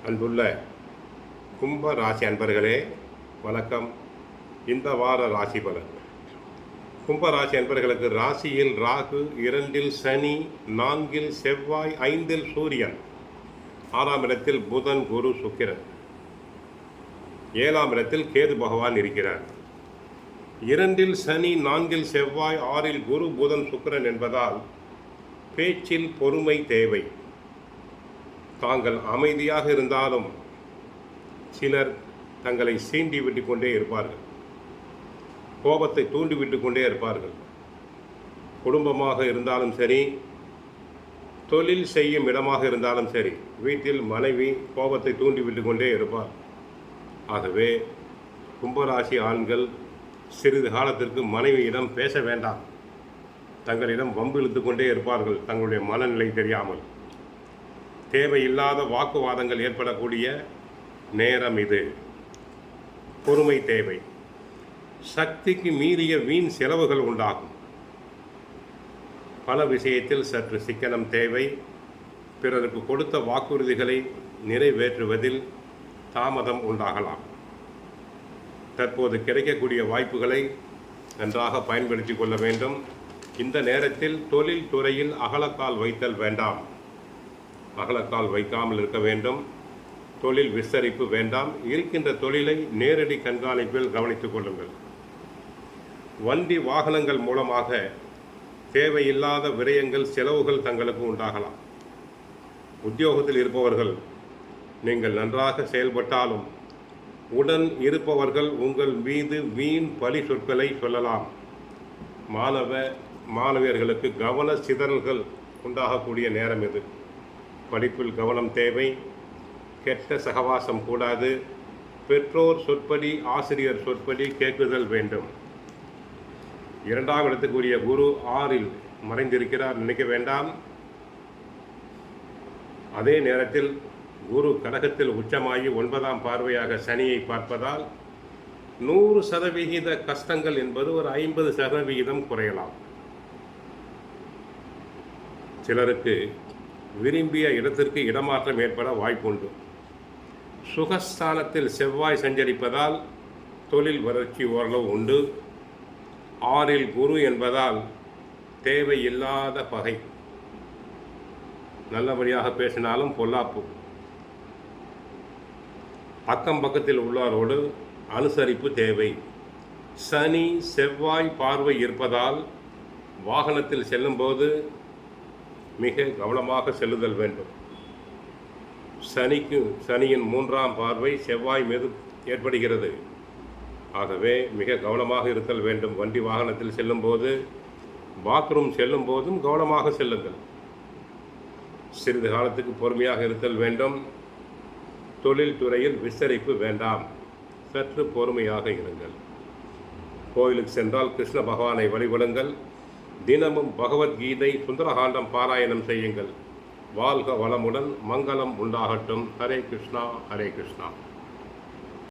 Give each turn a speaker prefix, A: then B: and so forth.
A: அன்புள்ள கும்ப ராசி அன்பர்களே வணக்கம். இந்த வார ராசி பலன். கும்ப ராசி அன்பர்களுக்கு ராசியில் ராகு, 2இல் சனி, 4இல் செவ்வாய், 5இல் சூரியன், 6ஆம் இடத்தில் புதன், குரு, சுக்கிரன், 7ஆம் இடத்தில் கேது பகவான் இருக்கிறார். 2இல் சனி, 4இல் செவ்வாய், 6இல் குரு, புதன், சுக்கிரன் என்பதால் பேச்சில் பொறுமை தேவை. தாங்கள் அமைதியாக இருந்தாலும் சிலர் தங்களை சீண்டி விட்டு கொண்டே இருப்பார்கள். கோபத்தை தூண்டிவிட்டு கொண்டே இருப்பார்கள். குடும்பமாக இருந்தாலும் சரி, தொழில் செய்யும் இடமாக இருந்தாலும் சரி, வீட்டில் மனைவி கோபத்தை தூண்டிவிட்டு கொண்டே இருப்பார். ஆகவே கும்பராசி ஆண்கள் சிறிது காலத்திற்கு மனைவியிடம் பேச வேண்டாம். தங்களிடம் வம்பு இழுத்து கொண்டே இருப்பார்கள், தங்களுடைய மனநிலை தெரியாமல். தேவையில்லாத வாக்குவாதங்கள் ஏற்படக்கூடிய நேரம் இது. பொறுமை தேவை. சக்திக்கு மீறிய வீண் செலவுகள் உண்டாகும். பல விஷயத்தில் சற்று சிக்கனம் தேவை. பிறருக்கு கொடுத்த வாக்குறுதிகளை நிறைவேற்றுவதில் தாமதம் உண்டாகலாம். தற்போது கிடைக்கக்கூடிய வாய்ப்புகளை நன்றாக பயன்படுத்தி கொள்ள வேண்டும். இந்த நேரத்தில் தொழில் துறையில் அகலக்கால் வைத்தல் வேண்டாம். அகலக்கால் வைக்காமல் இருக்க வேண்டும். தொழில் விஸ்தரிப்பு வேண்டாம். இருக்கின்ற தொழிலை நேரடி கண்காணிப்பில் கவனித்துக் கொள்ளுங்கள். வண்டி வாகனங்கள் மூலமாக தேவையில்லாத விரயங்கள், செலவுகள் தங்களுக்கு உண்டாகலாம். உத்தியோகத்தில் இருப்பவர்கள் நீங்கள் நன்றாக செயல்பட்டாலும் உடன் இருப்பவர்கள் உங்கள் மீது வீண் பழி சொற்களை சொல்லலாம். மாணவியர்களுக்கு கவன சிதறல்கள் உண்டாகக்கூடிய நேரம் இது. படிப்பில் கவனம் தேவை. கெட்ட சகவாசம் கூடாது. பெற்றோர் சொற்படி, ஆசிரியர் சொற்படி கேட்குதல் வேண்டும். 2ஆம் இடத்துக்குரிய குரு 6இல் மறைந்திருக்கிறார், நினைக்க வேண்டாம். அதே நேரத்தில் குரு கடகத்தில் உச்சமாகி 9ஆம் பார்வையாக சனியை பார்ப்பதால் 100% கஷ்டங்கள் என்பது ஒரு 50% குறையலாம். சிலருக்கு விரும்பிய இடத்திற்கு இடமாற்றம் ஏற்பட வாய்ப்புண்டு. சுகஸ்தானத்தில் செவ்வாய் சஞ்சரிப்பதால் தொழில் வளர்ச்சி ஓரளவு உண்டு. 6இல் குரு என்பதால் தேவையில்லாத பகை. நல்லபடியாக பேசினாலும் பொல்லாப்பு. அக்கம் பக்கத்தில் உள்ளவரோடு அனுசரிப்பு தேவை. சனி செவ்வாய் பார்வை இருப்பதால் வாகனத்தில் செல்லும்போது மிக கவனமாக செல்லுதல் வேண்டும். சனியின் 3ஆம் பார்வை செவ்வாய் மீது ஏற்படுகிறது. ஆகவே மிக கவனமாக இருத்தல் வேண்டும். வண்டி வாகனத்தில் செல்லும்போது, பாத்ரூம் செல்லும் போதும் கவனமாக செல்லுங்கள். சிறிது காலத்துக்கு பொறுமையாக இருத்தல் வேண்டும். தொழில் துறையில் விஸ்தரிப்பு வேண்டாம். சற்று பொறுமையாக இருங்கள். கோயிலுக்கு சென்றால் கிருஷ்ண பகவானை வழிபடுங்கள். தினமும் பகவத்கீதை, சுந்தரகாண்டம் பாராயணம் செய்யுங்கள். வாழ்க வளமுடன். மங்களம் உண்டாகட்டும். ஹரே கிருஷ்ணா, ஹரே கிருஷ்ணா.